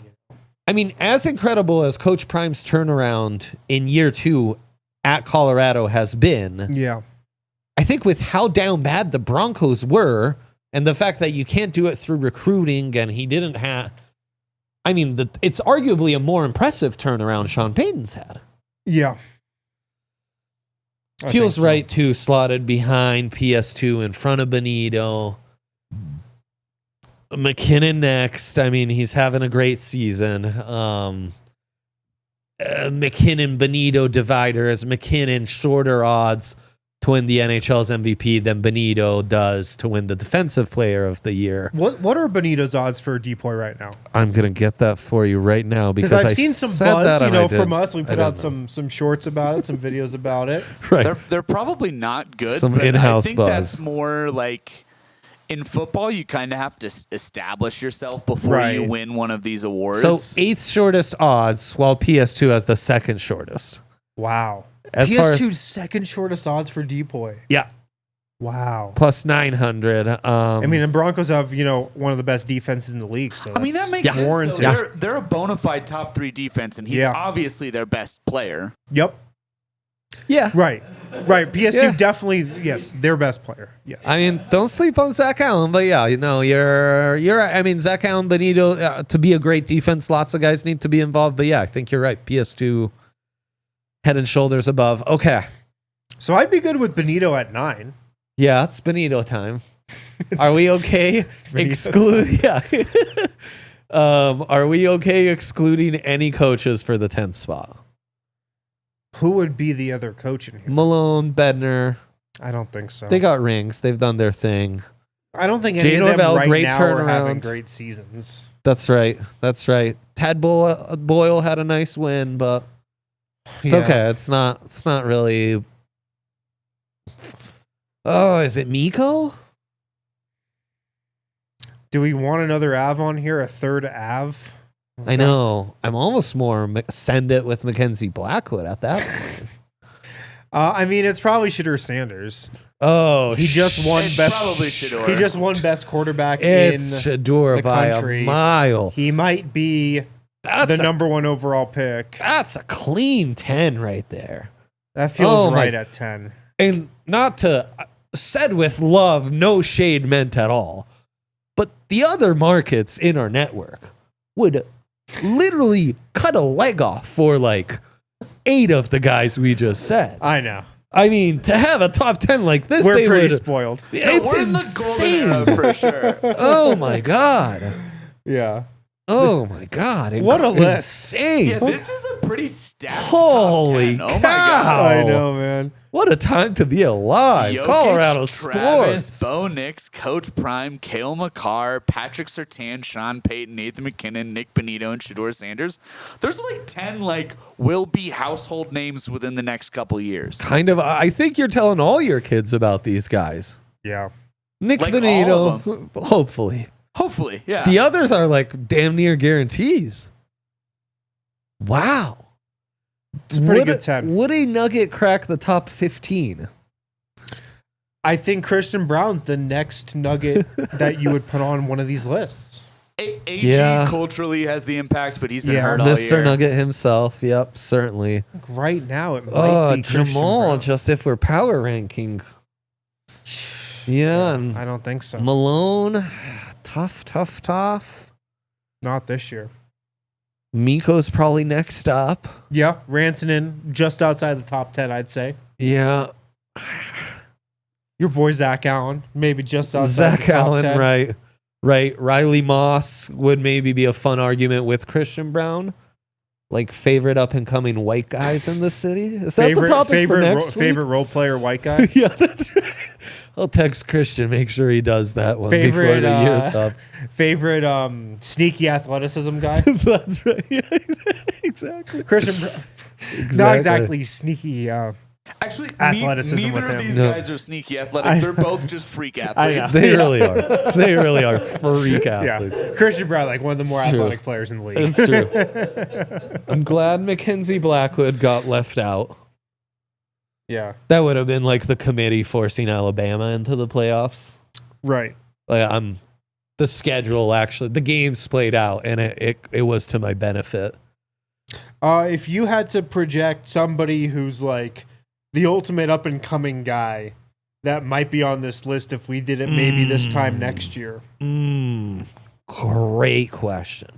I mean, as incredible as Coach Prime's turnaround in year 2 at Colorado has been, Yeah. I think with how down bad the Broncos were and the fact that you can't do it through recruiting and he didn't have, it's arguably a more impressive turnaround Sean Payton's had. Yeah. I Feels think so. right too, slotted behind PS2 in front of Bonito. McKinnon next. He's having a great season. McKinnon Bonito divider as McKinnon shorter odds. to win the NHL's MVP than Benito does to win the Defensive Player of the Year. What are Benito's odds for Depoy right now? I'm gonna get that for you right now because I've seen some buzz, from us. We put out know. some shorts about it, some videos about it. Right. They're probably not good. Some but in-house I think buzz. that's more like in football. You kind of have to establish yourself before you win one of these awards. So 8th shortest odds, while PS2 has the 2nd shortest. Wow. As far as PS2's second shortest odds for Depoy. yeah, Wow. plus 900. I mean, the Broncos have, one of the best defenses in the league. So I mean, that makes sense. warranted. So they're a bona fide top 3 defense, and he's obviously their best player. Yep. yeah. Right. PS2 definitely, yes, their best player. Yes. I mean, don't sleep on Zach Allen, but yeah, you're. I mean, Zach Allen, Benito, to be a great defense, lots of guys need to be involved. But yeah, I think you're right. PS2, head and shoulders above. Okay. So I'd be good with Benito at 9. Yeah, it's Benito time. Are we okay? Are we okay excluding any coaches for the 10th spot? Who would be the other coach in here? Malone, Bednar. I don't think so. They got rings. They've done their thing. I don't think any Jay of them Norvell, right great now are having turnaround. great seasons. That's right. Tad Boyle had a nice win, but it's okay. It's not really. Oh, is it Miko? Do we want another Av on here? A third Av? I know. I'm almost more send it with Mackenzie Blackwood at that point. I mean, it's probably Shedeur Sanders. Oh, he just won It's best. probably Shedeur. He just won best quarterback It's in Shedeur the by country. a mile. He might be the number 1 overall pick. That's a clean 10 right there. That feels right at 10. And not to said with love, no shade meant at all. But the other markets in our network would literally cut a leg off for like 8 of the guys we just said. I know. I mean, to have a top 10 like this, We're they pretty would, spoiled. It's we're in the golden era for sure. Oh my god. Yeah. Oh my god. What a list. Insane. Yeah, this is a pretty stacked Holy top 10. Oh my cow. god. I know, man. What a time to be alive. Jokic, Colorado Travis, sports. Bo Nix, Coach Prime, Cale Makar, Patrick Surtain, Sean Payton, Nathan McKinnon, Nick Benito, and Shedeur Sanders. There's like 10 will be household names within the next couple years. Kind of. I think you're telling all your kids about these guys. Yeah. Nick Like Benito, all of them. hopefully. Hopefully, yeah. The others are like damn near guarantees. Wow. It's a pretty good 10. Would a Nugget crack the top 15? I think Christian Brown's the next Nugget that you would put on one of these lists. AG culturally has the impact, but he's been hurt all Mr. year. Nugget himself. Yep, certainly. Right now, it might be Christian Jamal, Brown. just if we're power ranking. Yeah, and I don't think so. Malone, tough. Not this year. Miko's probably next up. Yeah, Rantanen just outside the top 10, I'd say. Yeah. Your boy Zach Allen, maybe just outside Zach the top Allen, 10. right. Riley Moss would maybe be a fun argument with Christian Brown. Like favorite up and coming white guys in the city. Is that the topic for next week? Favorite role player white guy? Yeah, that's right. I'll text Christian, make sure he does that one before Favorite the year's up. favorite sneaky athleticism guy? That's right. Yeah, exactly. Christian not exactly sneaky Actually, athleticism neither with of him. these No. guys are sneaky athletic. They're both just freak athletes. They really are. They really are freak athletes. Yeah. Christian Brown, like one of the more It's true. athletic players in the league. It's true. I'm glad Mackenzie Blackwood got left out. Yeah. That would have been like the committee forcing Alabama into the playoffs. Right. Like the schedule actually, the games played out, and it was to my benefit. If you had to project somebody who's like the ultimate up and coming guy that might be on this list if we did it maybe this time next year. Great question.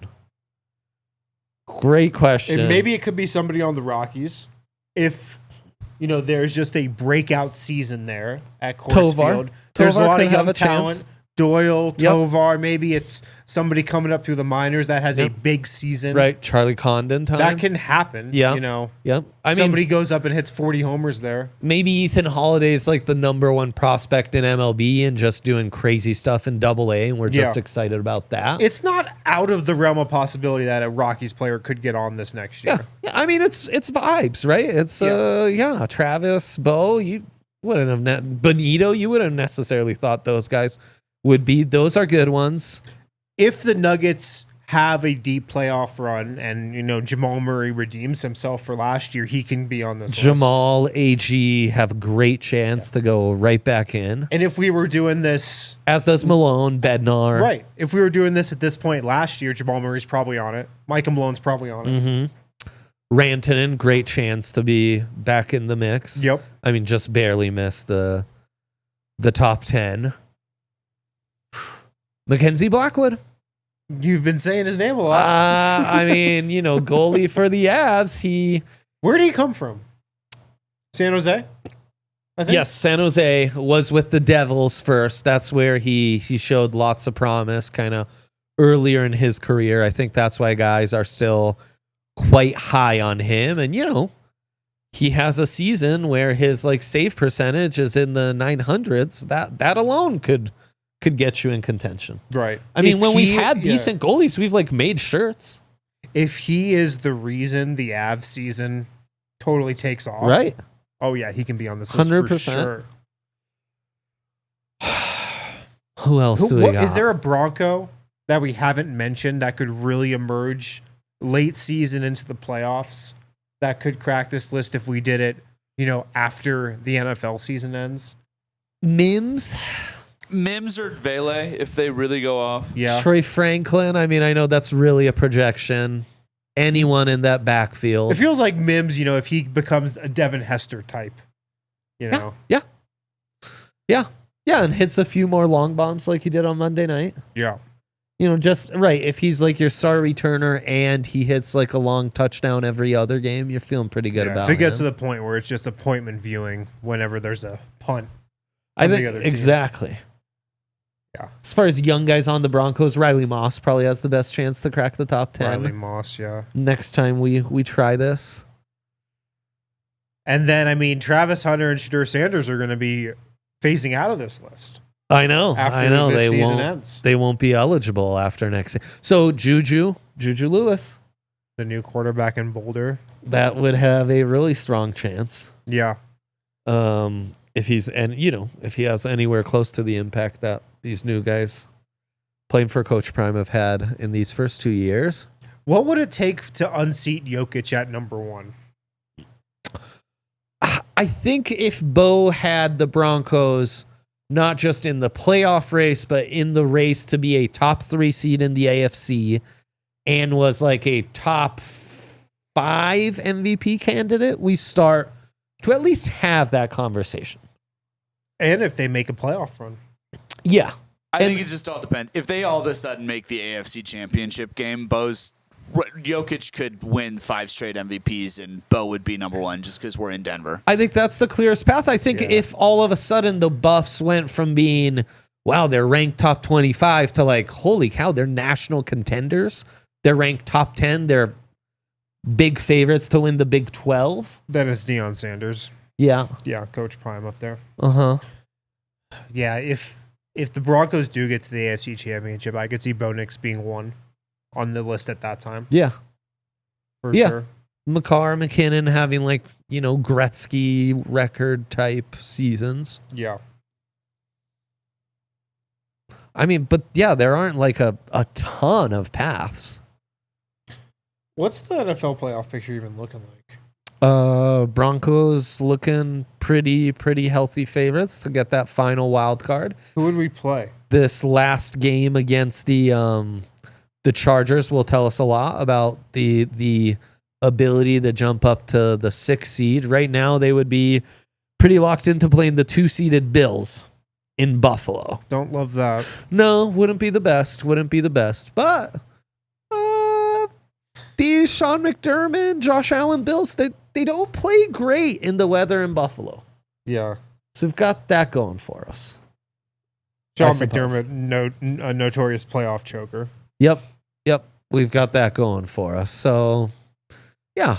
Great question. And maybe it could be somebody on the Rockies if there's just a breakout season there at Coors Tovar. Field. There's a Tovar lot could of have young a talent. chance. Doyle, Yep. Tovar. Maybe it's somebody coming up through the minors that has a big season. Right, Charlie Condon time. That can happen. Yeah. You know. Yep. Somebody goes up and hits 40 homers there. Maybe Ethan Holiday's like the number one prospect in MLB and just doing crazy stuff in AA, and we're just excited about that. It's not out of the realm of possibility that a Rockies player could get on this next year. Yeah. I mean, it's vibes, right? It's Travis, Bo, you wouldn't have Benito, you wouldn't have necessarily thought those guys would be. Those are good ones. If the Nuggets have a deep playoff run and, you know, Jamal Murray redeems himself for last year, he can be on this Jamal, list. AG have a great chance to go right back in. And if we were doing this... As does Malone, Bednar. Right. If we were doing this at this point last year, Jamal Murray's probably on it. Micah Malone's probably on it. Mm-hmm. Rantanen, great chance to be back in the mix. Yep. I mean, just barely missed the top 10. Mackenzie Blackwood. You've been saying his name a lot. I mean, you know, goalie for the Avs. Where did he come from? San Jose? I think. Yes, San Jose was with the Devils first. That's where he showed lots of promise kind of earlier in his career. I think that's why guys are still quite high on him. And, you know, he has a season where his like save percentage is in the 900s. That alone could get you in contention. Right. I mean, when we've had decent goalies, we've like made shirts. If he is the reason the Avs season totally takes off. Right. Oh, yeah, he can be on this list 100%. for sure. Who else do we got? Is there a Bronco that we haven't mentioned that could really emerge late season into the playoffs that could crack this list if we did it, you know, after the NFL season ends? Mims or Vele, if they really go off. Yeah. Troy Franklin. I mean, I know that's really a projection. Anyone in that backfield. It feels like Mims, you know, if he becomes a Devin Hester type, you know. Yeah, and hits a few more long bombs like he did on Monday night. Yeah. You know, just right. If he's like your star returner and he hits like a long touchdown every other game, you're feeling pretty good about it. If it gets to the point where it's just appointment viewing whenever there's a punt. I think exactly. Yeah. As far as young guys on the Broncos, Riley Moss probably has the best chance to crack the top 10. Riley Moss, yeah. Next time we try this. And then, I mean, Travis Hunter and Shedeur Sanders are going to be phasing out of this list. I know. This season ends. They won't be eligible after next. So Juju Lewis, the new quarterback in Boulder, that would have a really strong chance. Yeah. If he has anywhere close to the impact that these new guys playing for Coach Prime have had in these first 2 years. What would it take to unseat Jokic at number one? I think if Bo had the Broncos not just in the playoff race, but in the race to be a top 3 seed in the AFC and was like a top 5 MVP candidate, we start to at least have that conversation. And if they make a playoff run. Yeah. I think it just all depends. If they all of a sudden make the AFC Championship game, Jokic could win 5 straight MVPs and Bo would be number 1 just because we're in Denver. I think that's the clearest path. I think if all of a sudden the Buffs went from being, wow, they're ranked top 25 to like, holy cow, they're national contenders. They're ranked top 10. They're big favorites to win the Big 12. Then it's Deion Sanders. Yeah. Yeah, Coach Prime up there. Uh-huh. Yeah, if the Broncos do get to the AFC Championship, I could see Bo Nix being one on the list at that time. Yeah. For sure. McCarr, McKinnon having like, you know, Gretzky record type seasons. Yeah. I mean, but yeah, there aren't like a ton of paths. What's the NFL playoff picture even looking like? Broncos looking pretty healthy favorites to get that final wild card. Who would we play? This last game against the Chargers will tell us a lot about the ability to jump up to the 6th seed. Right now, they would be pretty locked into playing the 2-seeded Bills in Buffalo. Don't love that. No, wouldn't be the best. But these Sean McDermott, Josh Allen Bills, they don't play great in the weather in Buffalo. Yeah. So we've got that going for us. John suppose. McDermott, a notorious playoff choker. Yep. We've got that going for us. So, yeah.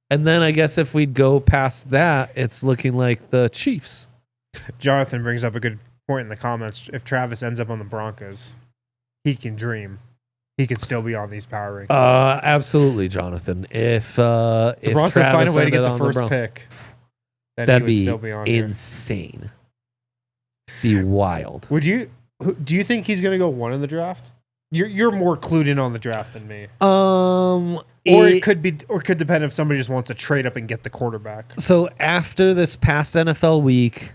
And then I guess if we'd go past that, it's looking like the Chiefs. Jonathan brings up a good point in the comments. If Travis ends up on the Broncos, he can dream. He could still be on these power rankings. Absolutely, Jonathan. If the Broncos Travis find a way to get ended the on first Bron- pick, then that'd he would be still be on here. insane. Be wild. Do you think he's going to go 1 in the draft? You're more clued in on the draft than me. Or it could depend if somebody just wants to trade up and get the quarterback. So after this past NFL week,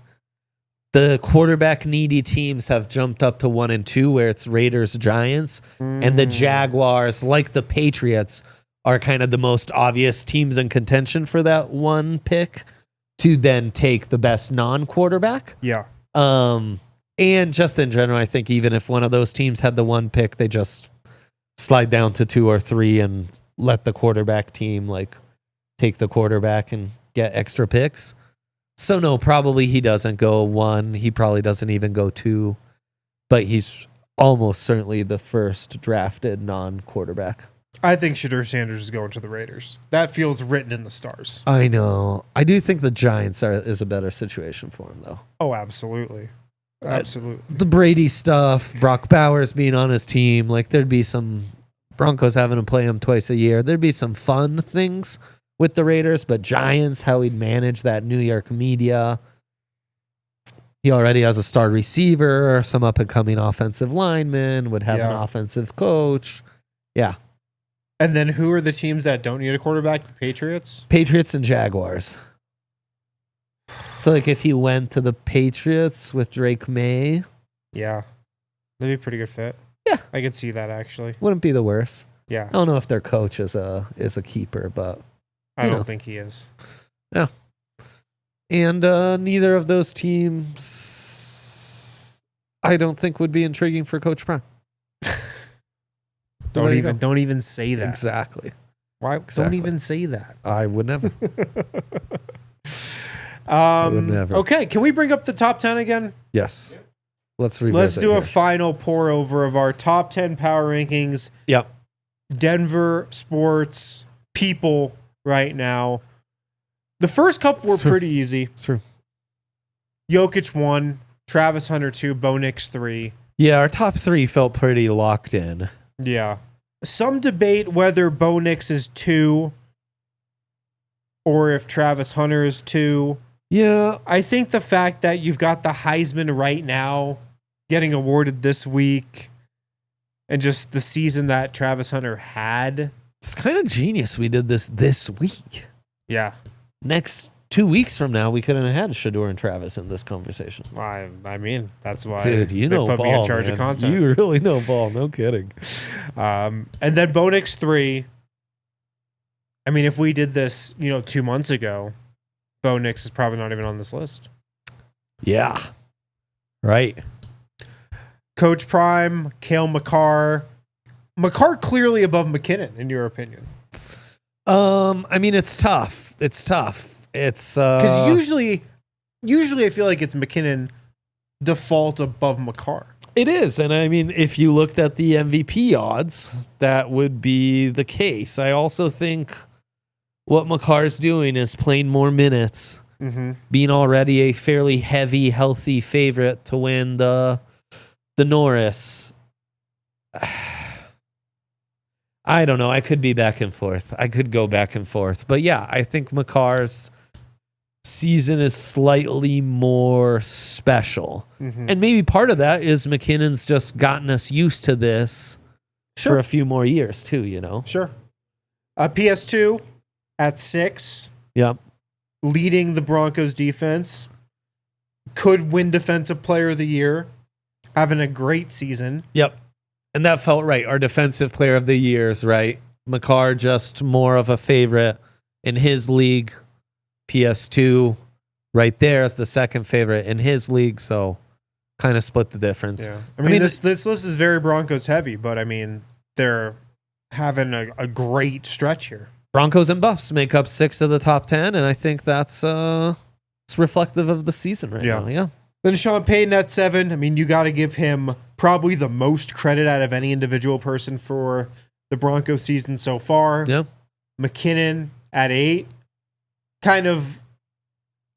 the quarterback needy teams have jumped up to 1 and 2, where it's Raiders, Giants, and the Jaguars, like the Patriots, are kind of the most obvious teams in contention for that 1 pick to then take the best non-quarterback. Yeah. And just in general, I think even if one of those teams had the 1 pick, they just slide down to 2 or 3 and let the quarterback team take the quarterback and get extra picks. So no, probably he doesn't go 1. He probably doesn't even go 2, but he's almost certainly the first drafted non-quarterback. I think Shedeur Sanders is going to the Raiders. That feels written in the stars. I know. I do think the Giants is a better situation for him, though. Oh, absolutely. Absolutely. The Brady stuff, Brock Bowers being on his team, there'd be some Broncos having to play him twice a year. There'd be some fun things with the Raiders, but Giants, how he'd manage that New York media. He already has a star receiver, some up-and-coming offensive lineman, would have an offensive coach. Yeah. And then who are the teams that don't need a quarterback? The Patriots? Patriots and Jaguars. So, if he went to the Patriots with Drake May. Yeah. That'd be a pretty good fit. Yeah. I could see that, actually. Wouldn't be the worst. Yeah. I don't know if their coach is a keeper, but I don't think he is. Yeah. And neither of those teams I don't think would be intriguing for Coach Prime. Don't even say that. Exactly. Why? Exactly. Don't even say that. I would never. Would never. Okay, can we bring up the top 10 again? Yes. Let's revisit. Let's do here. a final pour over of our top 10 power rankings. Yep. Denver sports people right now. The first couple were pretty easy. It's true. Jokic 1, Travis Hunter 2, Bo Nix 3. Yeah, our top 3 felt pretty locked in. Yeah. Some debate whether Bo Nix is 2 or if Travis Hunter is 2. Yeah. I think the fact that you've got the Heisman right now getting awarded this week and just the season that Travis Hunter had. It's kind of genius we did this week. Yeah. Next 2 weeks from now, we couldn't have had Shedeur and Travis in this conversation. I mean, that's why Dude, you know put ball, me in charge man. of content. You really know ball. No kidding. And then Bo Nix 3. I mean, if we did this, 2 months ago, Bo Nix is probably not even on this list. Yeah. Right. Coach Prime, Cale Makar. Makar clearly above McKinnon, in your opinion. I mean, it's tough. It's Because usually I feel like it's McKinnon default above Makar. It is. And I mean, if you looked at the MVP odds, that would be the case. I also think what Makar's doing is playing more minutes, being already a fairly heavy, healthy favorite to win the Norris. I don't know. I could be back and forth. I could go back and forth. But yeah, I think Makar's season is slightly more special. And maybe part of that is McKinnon's just gotten us used to this for a few more years too, Sure. PS2 at 6. Yep. Leading the Broncos defense. Could win Defensive Player of the Year. Having a great season. Yep. And that felt right. Our Defensive Player of the Years, right? Makar just more of a favorite in his league. PS2 right there as the second favorite in his league. So kind of split the difference. Yeah. I mean this list is very Broncos heavy, but I mean, they're having a great stretch here. Broncos and Buffs make up 6 of the top 10, and I think that's it's reflective of the season right now. Yeah. Then Sean Payton at 7. I mean, you got to give him probably the most credit out of any individual person for the Broncos season so far. Yeah. McKinnon at 8. Kind of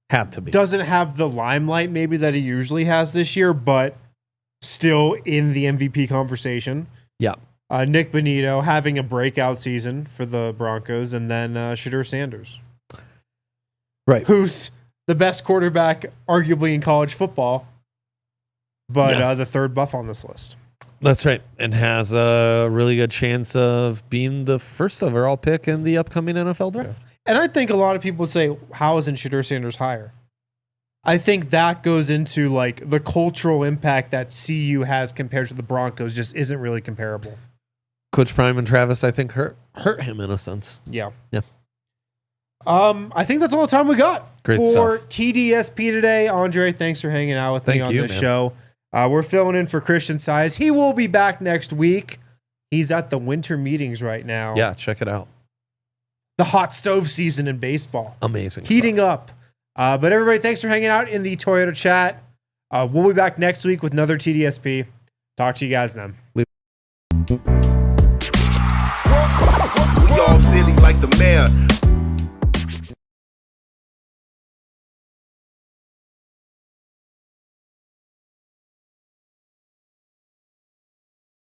Had to be. doesn't have the limelight maybe that he usually has this year, but still in the MVP conversation. Yeah. Nick Bonito having a breakout season for the Broncos, and then Shadur Sanders. Right. Who's the best quarterback arguably in college football, but the third buff on this list. That's right. And has a really good chance of being the first overall pick in the upcoming NFL draft. Yeah. And I think a lot of people would say, how isn't Shadur Sanders higher? I think that goes into like the cultural impact that CU has compared to the Broncos just isn't really comparable. Coach Prime and Travis, I think, hurt him in a sense. Yeah. Yeah. I think that's all the time we got Great for stuff. TDSP today. Andre, thanks for hanging out with me on this show. We're filling in for Christian Size. He will be back next week. He's at the winter meetings right now. Yeah, check it out. The hot stove season in baseball. Amazing. Heating up. But everybody, thanks for hanging out in the Toyota chat. We'll be back next week with another TDSP. Talk to you guys then. We all silly like the mayor.